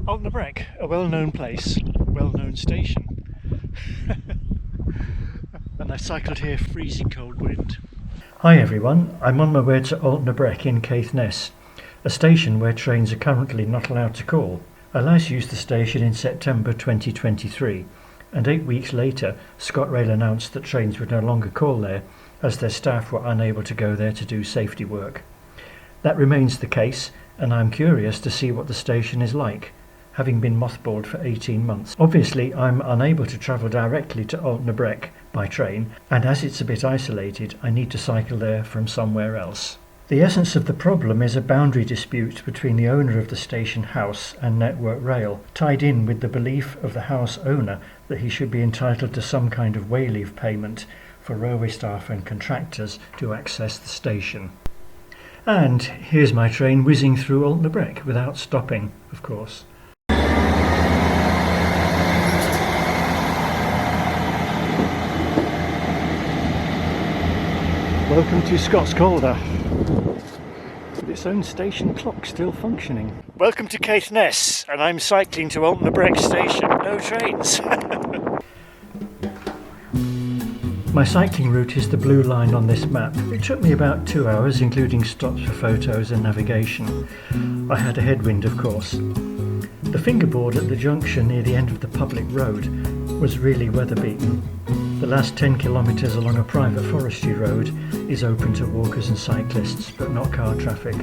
Altnabreac, a well-known place, well-known station. And I cycled here freezing cold wind. Hi everyone, I'm on my way to Altnabreac in Caithness, a station where trains are currently not allowed to call. I last used the station in September 2023, and 8 weeks later ScotRail announced that trains would no longer call there as their staff were unable to go there to do safety work. That remains the case, and I'm curious to see what the station is like, having been mothballed for 18 months. Obviously I'm unable to travel directly to Altnabreac by train, and as it's a bit isolated I need to cycle there from somewhere else. The essence of the problem is a boundary dispute between the owner of the station house and Network Rail, tied in with the belief of the house owner that he should be entitled to some kind of way-leave payment for railway staff and contractors to access the station. And here's my train whizzing through Altnabreac without stopping, of course. Welcome to Scotscalder, with its own station clock still functioning. Welcome to Caithness, and I'm cycling to Altnabreac station. No trains. My cycling route is the blue line on this map. It took me about 2 hours, including stops for photos and navigation. I had a headwind, of course. The fingerboard at the junction near the end of the public road was really weather-beaten. The last 10 kilometres along a private forestry road is open to walkers and cyclists, but not car traffic.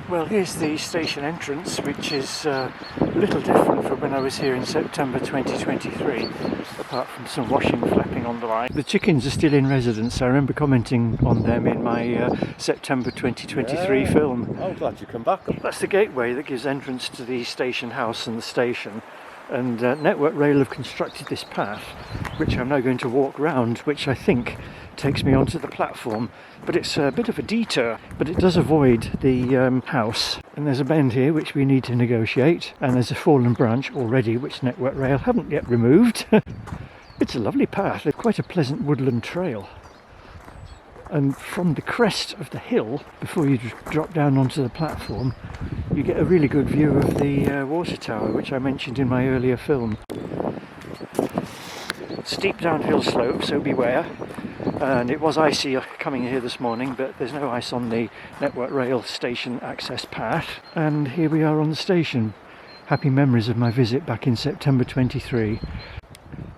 Well, here's the station entrance, which is a little different from when I was here in September 2023, apart from some washing flapping on the line. The chickens are still in residence. I remember commenting on them in my September 2023 film. I'm glad you come back. That's the gateway that gives entrance to the station house and the station. And Network Rail have constructed this path, which I'm now going to walk round, which I think takes me onto the platform. But it's a bit of a detour, but it does avoid the house. And there's a bend here which we need to negotiate, and there's a fallen branch already which Network Rail haven't yet removed. It's a lovely path, it's quite a pleasant woodland trail. And from the crest of the hill, before you drop down onto the platform, you get a really good view of the water tower, which I mentioned in my earlier film. Steep downhill slope, so beware. And it was icy coming here this morning, but there's no ice on the Network Rail station access path. And here we are on the station. Happy memories of my visit back in September 23.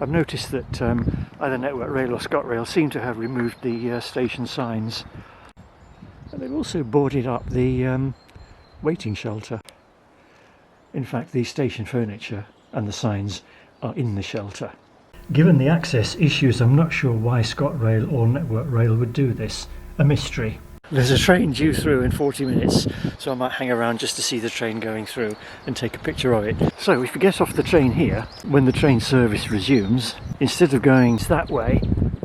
I've noticed that either Network Rail or ScotRail seem to have removed the station signs. And they've also boarded up the waiting shelter. In fact, the station furniture and the signs are in the shelter. Given the access issues, I'm not sure why ScotRail or Network Rail would do this. A mystery. There's a train due through in 40 minutes, so I might hang around just to see the train going through and take a picture of it. So if we get off the train here, when the train service resumes, instead of going that way,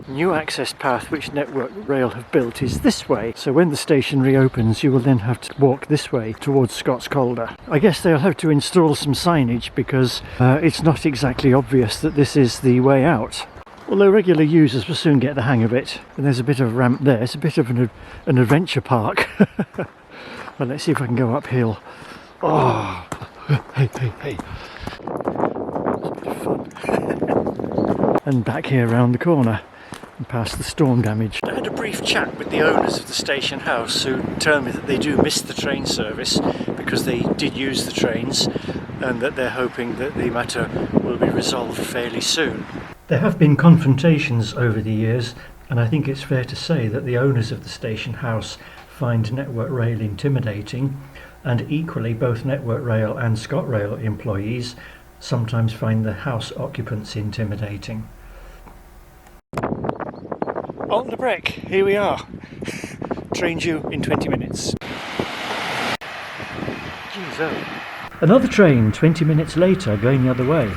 the new access path which Network Rail have built is this way. So when the station reopens, you will then have to walk this way towards Scotscalder. I guess they'll have to install some signage because it's not exactly obvious that this is the way out. Although regular users will soon get the hang of it. And there's a bit of a ramp there. It's a bit of an adventure park. Well, let's see if I can go uphill. Oh, hey. It's a bit of fun. And back here round the corner and past the storm damage. I had a brief chat with the owners of the station house who told me that they do miss the train service because they did use the trains and that they're hoping that the matter will be resolved fairly soon. There have been confrontations over the years, and I think it's fair to say that the owners of the station house find Network Rail intimidating, and equally both Network Rail and ScotRail employees sometimes find the house occupants intimidating. Altnabreac, here we are. Train due in 20 minutes. Jeez, oh. Another train 20 minutes later going the other way.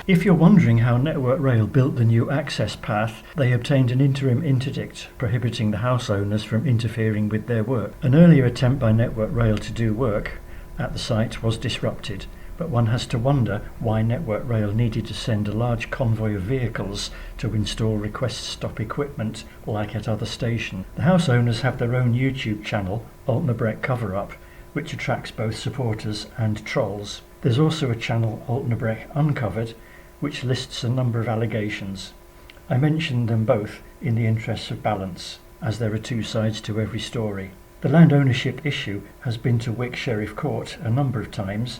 If you're wondering how Network Rail built the new access path, they obtained an interim interdict prohibiting the house owners from interfering with their work. An earlier attempt by Network Rail to do work at the site was disrupted, but one has to wonder why Network Rail needed to send a large convoy of vehicles to install request stop equipment like at other stations. The house owners have their own YouTube channel, Altnabreac Cover Up, which attracts both supporters and trolls. There's also a channel, Altnabreac Uncovered, which lists a number of allegations. I mentioned them both in the interests of balance, as there are two sides to every story. The land ownership issue has been to Wick Sheriff Court a number of times,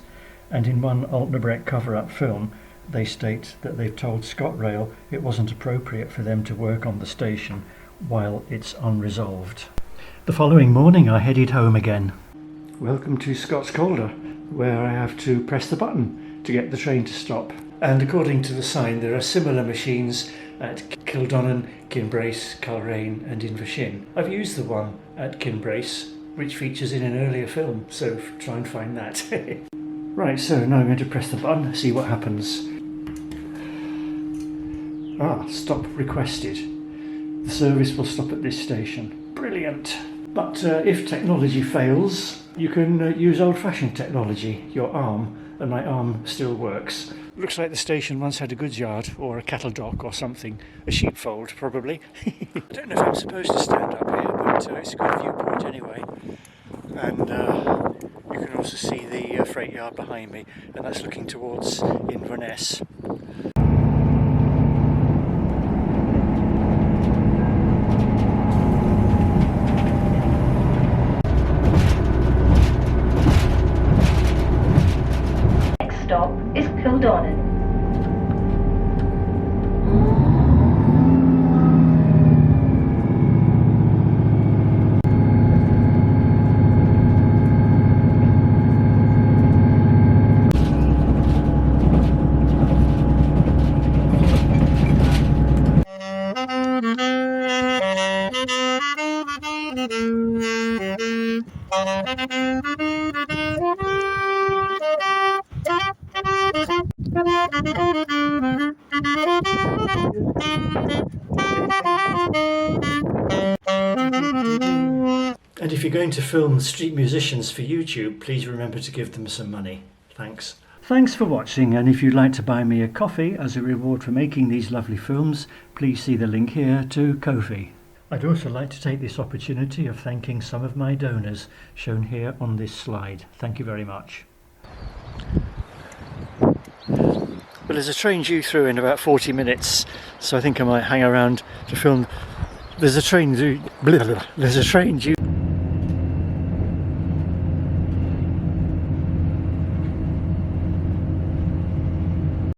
and in one Altnabreac cover-up film they state that they've told ScotRail it wasn't appropriate for them to work on the station while it's unresolved. The following morning I headed home again. Welcome to Scotscalder, where I have to press the button to get the train to stop. And according to the sign, there are similar machines at Kildonnan, Kinbrace, Culrain and Invershin. I've used the one at Kinbrace, which features in an earlier film, so try and find that. Right, so now I'm going to press the button, see what happens. Stop requested. The service will stop at this station. Brilliant. But if technology fails, you can use old-fashioned technology, your arm, and my arm still works. Looks like the station once had a goods yard or a cattle dock or something, a sheepfold probably. I don't know if I'm supposed to stand up here, but it's a good viewpoint anyway. And you can also see the freight yard behind me, and that's looking towards Inverness. Next stop is Kildonnan. And if you're going to film street musicians for YouTube, please remember to give them some money. Thanks. Thanks for watching, and if you'd like to buy me a coffee as a reward for making these lovely films, please see the link here to Ko-fi. I'd also like to take this opportunity of thanking some of my donors shown here on this slide. Thank you very much. Well, there's a train due through in about 40 minutes, so I think I might hang around to film. There's a train due.